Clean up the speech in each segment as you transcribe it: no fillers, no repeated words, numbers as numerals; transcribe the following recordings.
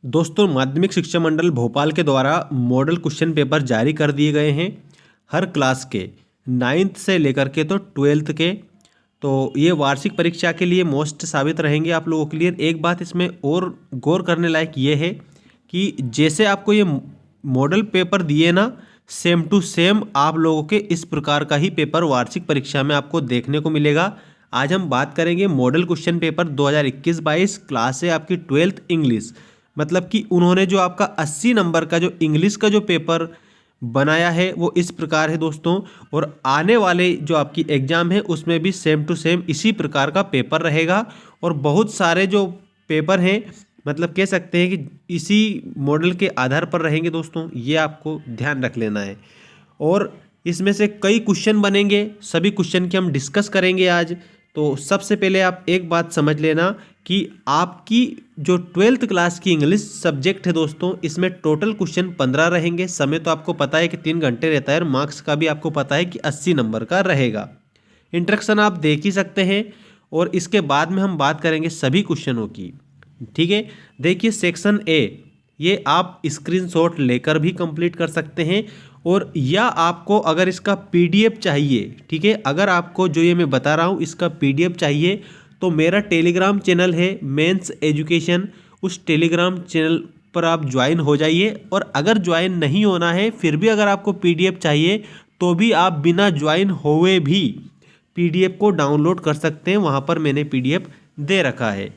दोस्तों, माध्यमिक शिक्षा मंडल भोपाल के द्वारा मॉडल क्वेश्चन पेपर जारी कर दिए गए हैं हर क्लास के 9th से लेकर के तो 12th के। तो ये वार्षिक परीक्षा के लिए मोस्ट साबित रहेंगे आप लोगों के लिए। एक बात इसमें और गौर करने लायक ये है कि जैसे आपको ये मॉडल पेपर दिए ना, सेम टू सेम आप लोगों के इस प्रकार का ही पेपर वार्षिक परीक्षा में आपको देखने को मिलेगा। आज हम बात करेंगे मॉडल क्वेश्चन पेपर 2021-22 क्लास है आपकी 12th इंग्लिश। मतलब कि उन्होंने जो आपका 80 नंबर का जो इंग्लिश का जो पेपर बनाया है वो इस प्रकार है दोस्तों। और आने वाले जो आपकी एग्ज़ाम है उसमें भी सेम टू सेम इसी प्रकार का पेपर रहेगा। और बहुत सारे जो पेपर हैं, मतलब कह सकते हैं कि इसी मॉडल के आधार पर रहेंगे दोस्तों, ये आपको ध्यान रख लेना है। और इसमें से कई क्वेश्चन बनेंगे, सभी क्वेश्चन की हम डिस्कस करेंगे आज। तो सबसे पहले आप एक बात समझ लेना कि आपकी जो 12th क्लास की इंग्लिश सब्जेक्ट है दोस्तों, इसमें टोटल क्वेश्चन 15 रहेंगे। समय तो आपको पता है कि 3 घंटे रहता है और मार्क्स का भी आपको पता है कि 80 नंबर का रहेगा। इंट्रोडक्शन आप देख ही सकते हैं और इसके बाद में हम बात करेंगे सभी क्वेश्चनों की। ठीक है, देखिए सेक्शन ए, ये आप स्क्रीनशॉट लेकर भी कंप्लीट कर सकते हैं। और या आपको अगर इसका पीडीएफ चाहिए, ठीक है, अगर आपको जो ये मैं बता रहा हूँ इसका पीडीएफ चाहिए तो मेरा टेलीग्राम चैनल है मेंस एजुकेशन, उस टेलीग्राम चैनल पर आप ज्वाइन हो जाइए। और अगर ज्वाइन नहीं होना है फिर भी अगर आपको पीडीएफ चाहिए तो भी आप बिना ज्वाइन हुए भी पीडीएफ को डाउनलोड कर सकते हैं, वहाँ पर मैंने पीडीएफ दे रखा है।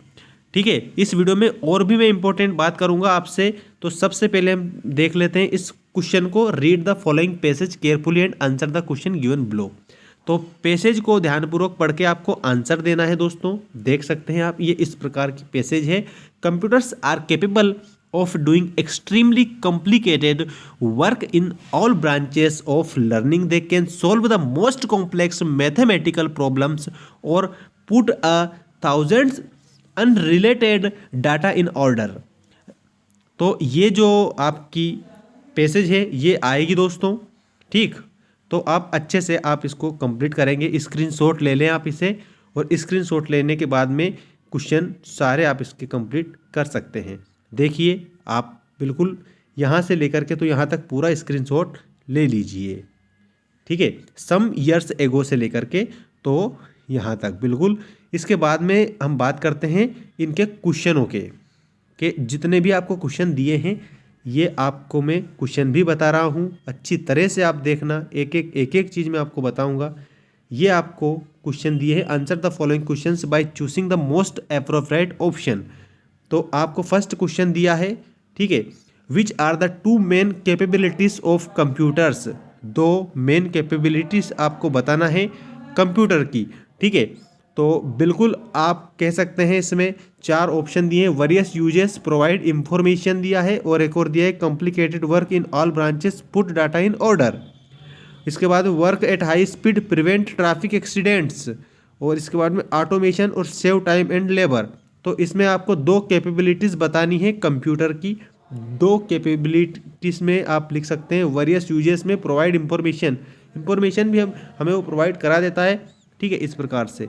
ठीक है, इस वीडियो में और भी मैं इंपॉर्टेंट बात करूंगा आपसे। तो सबसे पहले हम देख लेते हैं इस क्वेश्चन को। Read the following passage carefully and answer the question given below. तो पैसेज को ध्यानपूर्वक पढ़ के आपको आंसर देना है दोस्तों। देख सकते हैं आप, ये इस प्रकार की पैसेज है। Computers are capable of doing extremely complicated work in all branches of learning. They can solve the most complex mathematical problems or put a thousands unrelated data in order. तो ये जो आपकी पैसेज है ये आएगी दोस्तों। ठीक, तो आप अच्छे से आप इसको कंप्लीट करेंगे। स्क्रीनशॉट ले लें आप इसे, और स्क्रीनशॉट लेने के बाद में क्वेश्चन सारे आप इसके कंप्लीट कर सकते हैं। देखिए आप बिल्कुल यहाँ से लेकर के तो यहाँ तक पूरा स्क्रीनशॉट ले लीजिए। ठीक है, सम ईयर्स एगो से लेकर के तो यहाँ तक बिल्कुल। इसके बाद में हम बात करते हैं इनके क्वेश्चनों के जितने भी आपको क्वेश्चन दिए हैं ये आपको मैं क्वेश्चन भी बता रहा हूँ, अच्छी तरह से आप देखना। एक एक चीज़ मैं आपको बताऊँगा। ये आपको क्वेश्चन दिए हैं, answer the following questions by choosing the most appropriate option. तो आपको फर्स्ट क्वेश्चन दिया है, ठीक है, which are the two main capabilities of computers. दो मेन कैपेबिलिटीज आपको बताना है कंप्यूटर की। ठीक है, तो बिल्कुल आप कह सकते हैं इसमें 4 ऑप्शन दिए हैं। वेरियस यूजेस, प्रोवाइड इंफॉर्मेशन दिया है, और एक और दिया है complicated work in all branches, put data in order. इसके बाद work at high speed, prevent traffic accidents, और इसके बाद में ऑटोमेशन और सेव टाइम एंड लेबर। तो इसमें आपको 2 कैपेबिलिटीज़ बतानी है कंप्यूटर की। 2 कैपेबिलिटीज़ में आप लिख सकते हैं वेरियस यूजेस में प्रोवाइड इंफॉर्मेशन भी हमें वो प्रोवाइड करा देता है। ठीक है, इस प्रकार से।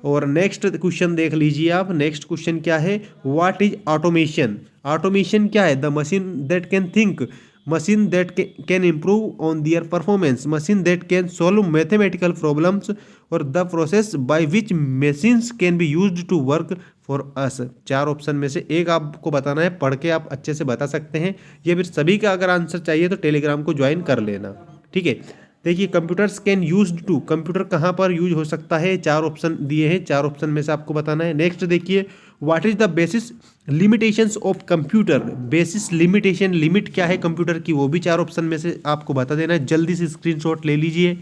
और नेक्स्ट क्वेश्चन देख लीजिए आप। नेक्स्ट क्वेश्चन क्या है, व्हाट इज ऑटोमेशन। ऑटोमेशन क्या है, the machine that can think, machine that can improve on their performance, machine that can solve mathematical problems, और the process by which machines can be used to work for us. 4 option में से एक आपको बताना है, पढ़ के आप अच्छे से बता सकते हैं। ये फिर सभी का अगर आंसर चाहिए तो टेलीग्राम को ज्वाइन कर लेना। ठीक है, देखिए computers can used to, computer कहाँ पर यूज हो सकता है, 4 ऑप्शन दिए हैं, 4 ऑप्शन में से आपको बताना है। नेक्स्ट देखिए, what is the basis limitations of computer. Basis limitation, limit क्या है कंप्यूटर की, वो भी 4 ऑप्शन में से आपको बता देना है। जल्दी से स्क्रीनशॉट ले लीजिए।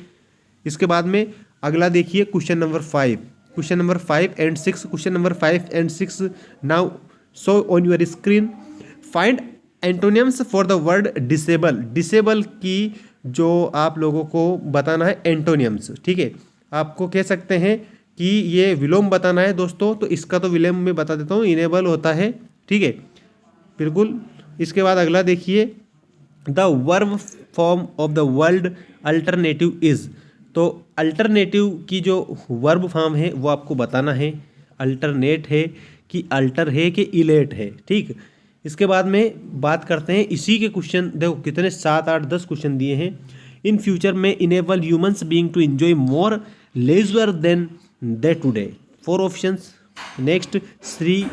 इसके बाद में अगला देखिए question number 5, question number 5 and 6, question number 5 and 6 now show on your screen. Find एंटोनियम्स for the word disable. Disable की जो आप लोगों को बताना है एंटोनियम्स। ठीक है, आपको कह सकते हैं कि ये विलोम बताना है दोस्तों, तो इसका तो विलोम में बता देता हूँ, इनेबल होता है। ठीक है, बिल्कुल। इसके बाद अगला देखिए, the verb form of the word alternative is. तो अल्टरनेटिव की जो वर्ब फॉर्म है वो आपको बताना है, अल्टरनेट है कि अल्टर है कि इलेट है। ठीक, इसके बाद में बात करते हैं इसी के क्वेश्चन, देखो कितने 7 8 10 क्वेश्चन दिए हैं। इन फ्यूचर में enable humans being to enjoy more leisure than they today. 4 options. Next, Shri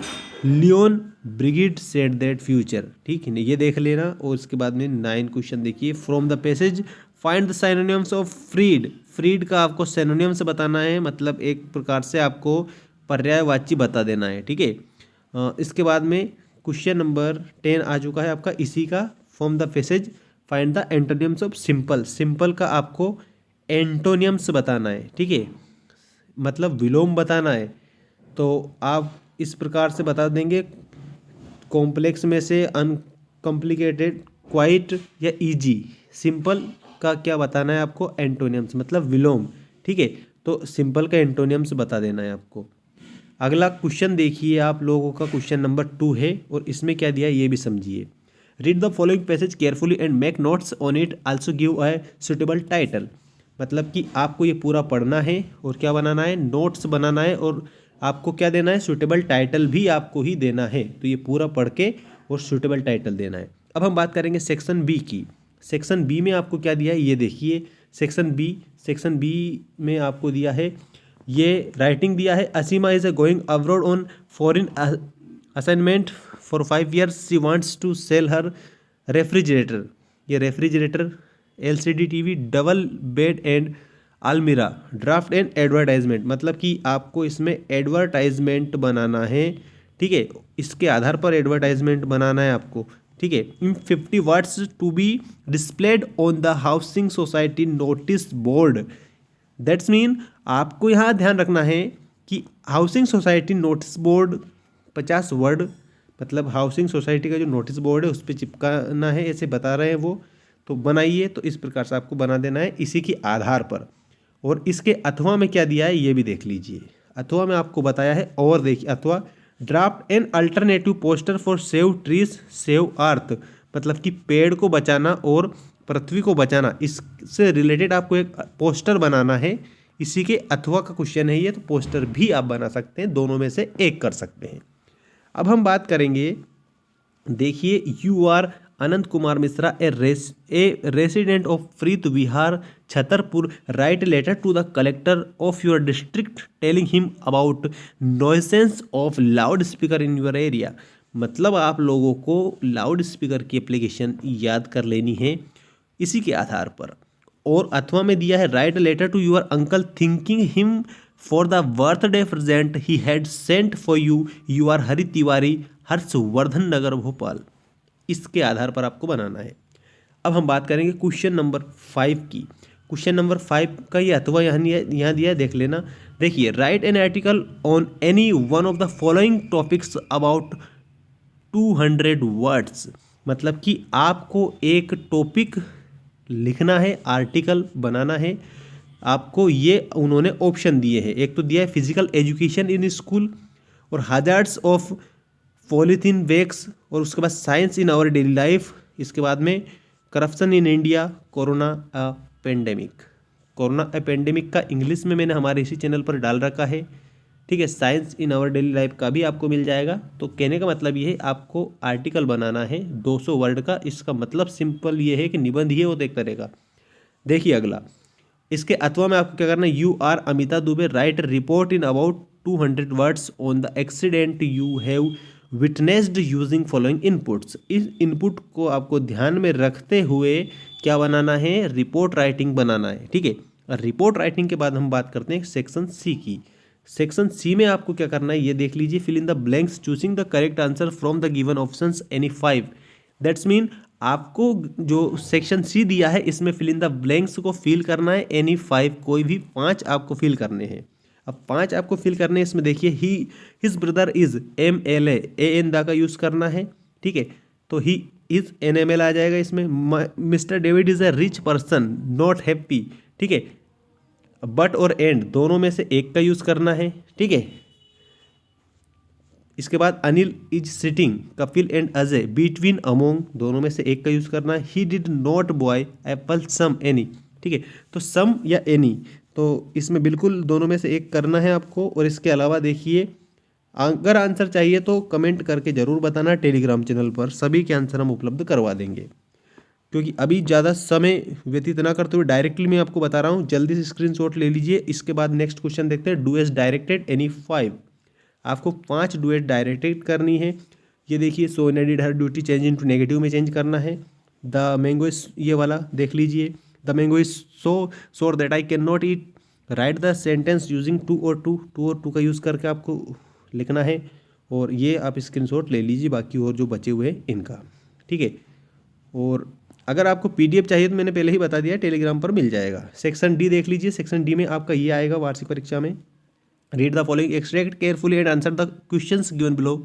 Leon Brigid said that future, ठीक है, ये देख लेना। और इसके बाद में 9 क्वेश्चन देखिए। From the passage find the synonyms of freed. Freed का आपको सिनोनिम्स बताना है, मतलब एक प्रकार से आपको पर्यायवाची बता देना है, ठीक है। इसके बाद में क्वेश्चन नंबर 10 आ चुका है आपका इसी का। From the passage find the antonyms of simple. Simple का आपको एंटोनियम्स बताना है, ठीक है, मतलब विलोम बताना है। तो आप इस प्रकार से बता देंगे, कॉम्प्लेक्स में से अनकॉम्प्लिकेटेड, क्वाइट या इजी। सिंपल का क्या बताना है आपको, एंटोनियम्स मतलब विलोम, ठीक है। तो सिंपल का एंटोनियम्स बता देना है आपको। अगला क्वेश्चन देखिए आप लोगों का, क्वेश्चन नंबर 2 है और इसमें क्या दिया है ये भी समझिए। Read the following passage carefully and make notes on it, also give a suitable title. मतलब कि आपको ये पूरा पढ़ना है और क्या बनाना है, नोट्स बनाना है, और आपको क्या देना है, सूटेबल टाइटल भी आपको ही देना है। तो ये पूरा पढ़ के और सूटेबल टाइटल देना है। अब हम बात करेंगे सेक्शन बी की। सेक्शन बी में आपको क्या दिया है ये देखिए। सेक्शन बी में आपको दिया है, ये राइटिंग दिया है। Asima is going abroad on foreign assignment for 5 years, she wants to sell her refrigerator. ये refrigerator, LCD TV, double bed and almirah, draft and advertisement. मतलब कि आपको इसमें एडवर्टाइजमेंट बनाना है, ठीक है, इसके आधार पर एडवर्टाइजमेंट बनाना है आपको, ठीक है। In 50 words to be displayed on the housing society notice board. That's mean आपको यहाँ ध्यान रखना है कि housing society notice board 50 word, मतलब हाउसिंग सोसाइटी का जो नोटिस बोर्ड है उस पर चिपकाना है, ऐसे बता रहे हैं वो। तो बनाइए, तो इस प्रकार से आपको बना देना है इसी के आधार पर। और इसके अथवा में क्या दिया है ये भी देख लीजिए। अथवा में आपको बताया है, और देखिए अथवा, draft an alternative poster for save trees save earth. मतलब कि पेड़ को बचाना और पृथ्वी को बचाना, इससे रिलेटेड आपको एक पोस्टर बनाना है। इसी के अथवा का क्वेश्चन है ये, तो पोस्टर भी आप बना सकते हैं, दोनों में से एक कर सकते हैं। अब हम बात करेंगे, देखिए, you are Anant Kumar Mishra, a resident of Preet Vihar Chhatarpur, write letter to the collector of your district telling him about nuisance of loudspeaker in your area. मतलब आप लोगों को लाउड स्पीकर की एप्लीकेशन याद कर लेनी है इसी के आधार पर। और अथवा में दिया है, write letter to your uncle thinking him for the birthday present he had sent for you, you are Hari Tiwari, Harshvardhan Nagar Bhopal. इसके आधार पर आपको बनाना है। अब हम बात करेंगे क्वेश्चन नंबर 5 की। क्वेश्चन नंबर 5 का ये अथवा यहाँ दिया है, देख लेना। देखिए, right an article on any one of the following topics about 200 words. मतलब कि आपको एक टॉपिक लिखना है, आर्टिकल बनाना है। आपको ये उन्होंने ऑप्शन दिए हैं, एक तो दिया है फिजिकल एजुकेशन इन स्कूल, और हैजार्ड्स ऑफ पॉलीथीन बैग्स, और उसके बाद science in our daily life. इसके बाद में corruption in India, corona pandemic. Corona pandemic का इंग्लिश में मैंने हमारे इसी चैनल पर डाल रखा है, ठीक है। Science in our daily life का भी आपको मिल जाएगा। तो कहने का मतलब ये है, आपको आर्टिकल बनाना है 200 वर्ड का। इसका मतलब सिंपल ये है कि निबंध ही होता एक तरह का। देखिए अगला, इसके अथवा में आपको क्या करना है, you are Amita Dubey, write report in about 200 words on the accident you have witnessed using following inputs. इस इनपुट को आपको ध्यान में रखते हुए क्या बनाना है, रिपोर्ट राइटिंग बनाना है, ठीक है। रिपोर्ट राइटिंग के बाद हम बात करते हैं सेक्शन सी की। सेक्शन सी में आपको क्या करना है ये देख लीजिए। Fill in the blanks choosing the correct answer from the given options any 5। That's mean आपको जो सेक्शन सी दिया है इसमें फिल इन द ब्लैंक्स को फिल करना है, एनी 5, कोई भी 5 आपको फिल करने हैं। अब 5 आपको फिल करने हैं। इसमें देखिए, he his brother is MLA, AN दा का यूज़ करना है, ठीक है। तो ही इज NML आ जाएगा इसमें। Mister David is a rich person, not happy, ठीक है। बट और एंड दोनों में से एक का यूज़ करना है, ठीक है। इसके बाद Anil is sitting, Kapil and Ajay, between among, दोनों में से एक का यूज़ करना है। He did not buy apple some any, ठीक है। तो सम या एनी, तो इसमें बिल्कुल दोनों में से एक करना है आपको। और इसके अलावा देखिए, अगर आंसर चाहिए तो कमेंट करके ज़रूर बताना, टेलीग्राम चैनल पर सभी के आंसर हम उपलब्ध करवा देंगे। क्योंकि अभी ज़्यादा समय व्यतीत ना करते हुए डायरेक्टली मैं आपको बता रहा हूँ, जल्दी से स्क्रीनशॉट ले लीजिए। इसके बाद नेक्स्ट क्वेश्चन देखते हैं। डू एस डायरेक्टेड एनी 5, आपको 5 डुएट डायरेक्टेड करनी है। ये देखिए, सो needed her duty change into negative में चेंज करना है। द मैंगो इज, ये वाला देख लीजिए, the mango is so sour that I can not eat, write the sentence using too और टू का यूज़ करके आपको लिखना है। और ये आप स्क्रीनशॉट ले लीजिए, बाकी और जो बचे हुए इनका, ठीक है। और अगर आपको पीडीएफ चाहिए तो मैंने पहले ही बता दिया, टेलीग्राम पर मिल जाएगा। सेक्शन डी देख लीजिए, सेक्शन डी में आपका ये आएगा वार्षिक परीक्षा में, read the following extract carefully and answer the questions given below.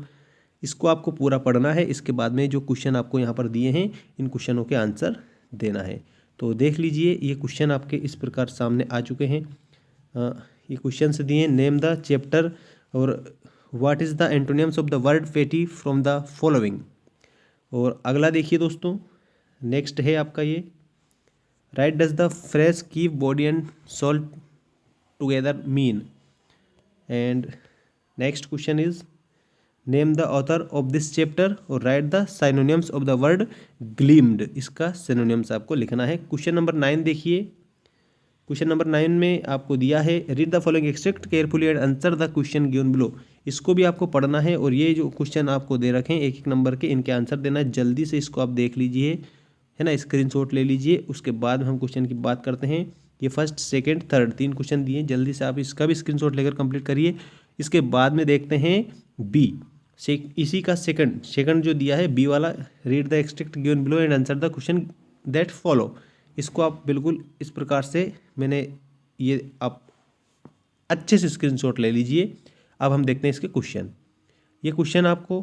इसको आपको पूरा पढ़ना है। इसके बाद में जो क्वेश्चन आपको यहाँ पर दिए हैं, इन क्वेश्चनों के आंसर देना है। तो देख लीजिए, ये क्वेश्चन आपके इस प्रकार सामने आ चुके हैं। ये क्वेश्चन से दिए, नेम द चैप्टर और what is the antonyms of the word fatty from the following. और अगला देखिए दोस्तों, नेक्स्ट है आपका ये, right does the phrase keep body and soul together mean. And next question is name the author of this chapter और write the synonyms of the word gleamed. इसका synonyms आपको लिखना है। क्वेश्चन नंबर 9 देखिए, question number 9 में आपको दिया है, read the following extract carefully and answer the question given below. इसको भी आपको पढ़ना है। और ये जो क्वेश्चन आपको दे रखे हैं एक एक नंबर के, इनके आंसर देना है। जल्दी से इसको आप देख लीजिए, है ना, स्क्रीनशॉट ले लीजिए। उसके बाद हम क्वेश्चन की बात करते हैं। ये फर्स्ट, सेकंड, थर्ड 3 क्वेश्चन दिए, जल्दी से आप इसका भी स्क्रीनशॉट लेकर कंप्लीट करिए। इसके बाद में देखते हैं बी, इसी का सेकंड जो दिया है बी वाला, read the extract given below and answer the question that follow. इसको आप बिल्कुल इस प्रकार से, मैंने ये आप अच्छे से स्क्रीनशॉट ले लीजिए। अब हम देखते हैं इसके क्वेश्चन। ये क्वेश्चन आपको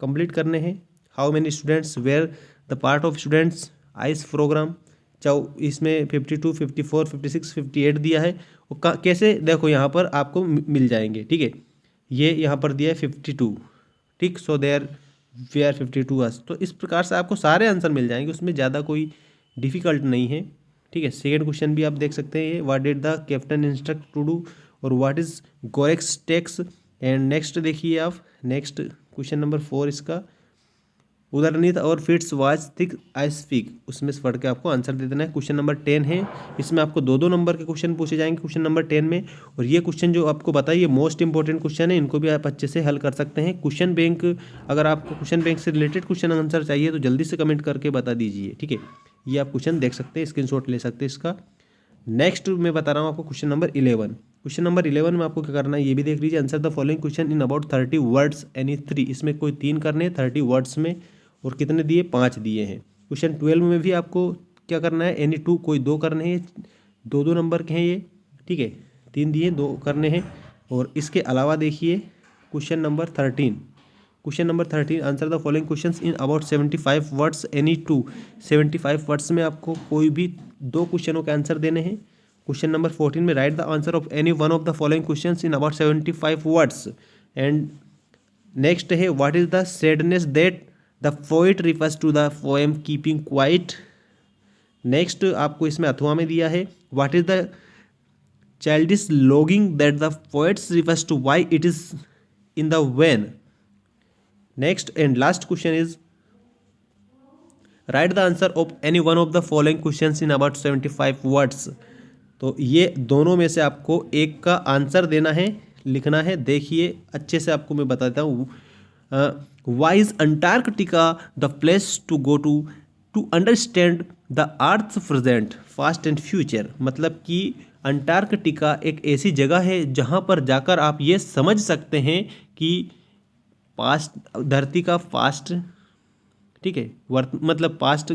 कंप्लीट करने हैं। How many students were the part of students ice programme. इसमें 52, 54, 56, 58 दिया है। और कैसे, देखो यहाँ पर आपको मिल जाएंगे, ठीक है। ये यहाँ पर दिया है 52, ठीक, सो देयर वेयर 52 अस। तो इस प्रकार से आपको सारे आंसर मिल जाएंगे, उसमें ज़्यादा कोई डिफ़िकल्ट नहीं है, ठीक है। सेकेंड क्वेश्चन भी आप देख सकते हैं, ये what did the captain instruct to do और what is gorex tex. And next देखिए आप, नेक्स्ट क्वेश्चन नंबर 4 इसका, उदरनीत और fits watch thick I speak, उसमें से पढ़ के आपको आंसर दे देना है। क्वेश्चन नंबर 10 है, इसमें आपको 2-2 नंबर के क्वेश्चन पूछे जाएंगे क्वेश्चन नंबर 10 में। और ये क्वेश्चन जो आपको बताइए मोस्ट इंपॉर्टेंट क्वेश्चन है, इनको भी आप अच्छे से हल कर सकते हैं। क्वेश्चन बैंक, अगर आपको क्वेश्चन बैंक से रिलेटेड क्वेश्चन आंसर चाहिए तो जल्दी से कमेंट करके बता दीजिए, ठीक है। ये आप क्वेश्चन देख सकते हैं, स्क्रीनशॉट ले सकते हैं इसका। नेक्स्ट मैं बता रहा हूँ आपको क्वेश्चन नंबर 11। क्वेश्चन नंबर 11 में आपको क्या करना है, ये भी देख लीजिए। Answer the following question in about 30 words any 3। इसमें कोई 3 करने हैं 30 वर्ड्स में, और कितने दिए, 5 दिए हैं। क्वेश्चन 12 में भी आपको क्या करना है, एनी 2, कोई 2 करने हैं, 2-2 नंबर के हैं ये, ठीक है। 3 दिए, 2 करने हैं। और इसके अलावा देखिए question number 13, answer the following questions in about 75 words any 2। 75 words में आपको कोई भी 2 क्वेश्चनों के आंसर देने हैं। क्वेश्चन नंबर 14 में write the answer of any one of the following questions in about 75 words. And next है, what is the sadness that the poet refers to the poem keeping quiet. Next आपको इसमें अथवा में दिया है, what is the childish longing that the poets refers to, why it is in the vain. Next and last question is write the answer of any one of the following questions in about 75 words. तो ये दोनों में से आपको एक का answer देना है, लिखना है। देखिए अच्छे से आपको मैं बताता हूँ। Why is Antarctica the place to go to understand the earth present past and future. मतलब कि अंटार्कटिका एक ऐसी जगह है जहाँ पर जाकर आप ये समझ सकते हैं कि पास्ट, धरती का पास्ट, ठीक है, मतलब पास्ट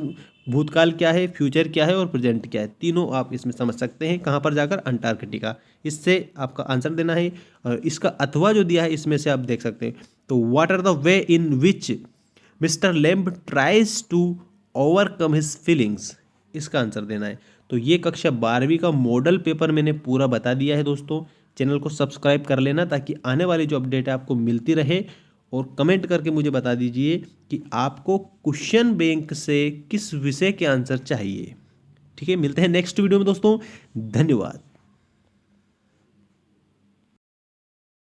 भूतकाल क्या है, फ्यूचर क्या है और प्रेजेंट क्या है, तीनों आप इसमें समझ सकते हैं। कहाँ पर जाकर, अंटार्कटिका। इससे आपका आंसर देना है। और इसका अथवा जो दिया है इसमें से आप देख सकते हैं। तो what are the way in which mister Lamb tries to overcome his feelings, इसका आंसर देना है। तो ये कक्षा 12वीं का मॉडल पेपर मैंने पूरा बता दिया है दोस्तों। चैनल को सब्सक्राइब कर लेना ताकि आने वाली जो अपडेट है आपको मिलती रहे। और कमेंट करके मुझे बता दीजिए कि आपको क्वेश्चन बैंक से किस विषय के आंसर चाहिए, ठीक है। मिलते हैं नेक्स्ट वीडियो में दोस्तों, धन्यवाद।